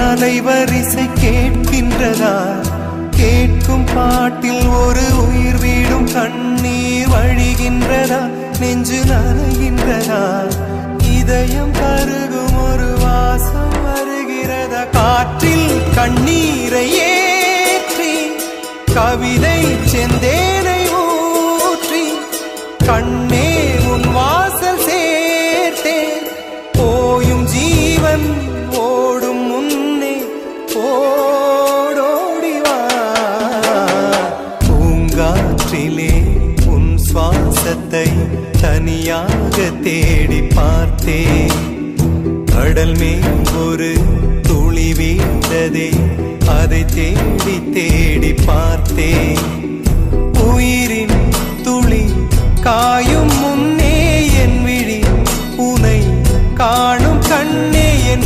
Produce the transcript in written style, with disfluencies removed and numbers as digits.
அலைவரிசை கேட்கின்றதா? கேட்கும் பாட்டில் ஒரு உயிர் வீடும் கண்ணீர் வழிகின்றதா? நெஞ்சு நனைகின்றதா? இதயம் கருகும் ஒரு வாசம் வருகிறதா? காற்றில் கண்ணீரை ஏற்றி கவிதை செந்தேனை ஊற்றி கண்ணே உன் வாசல் சேர்த்தேன். போயும் ஜீவன் ஓடும் முன்னே ஓடோடிவா. பூங்காற்றிலே உன் சுவாசத்தை தனியாக தேடி பார்த்தேன். கடல் மேல் ஒரு துளி வீழ்ந்ததே, அதை தேடி தேடி பார்த்தேன். உயிரின் துளி காயும் முன்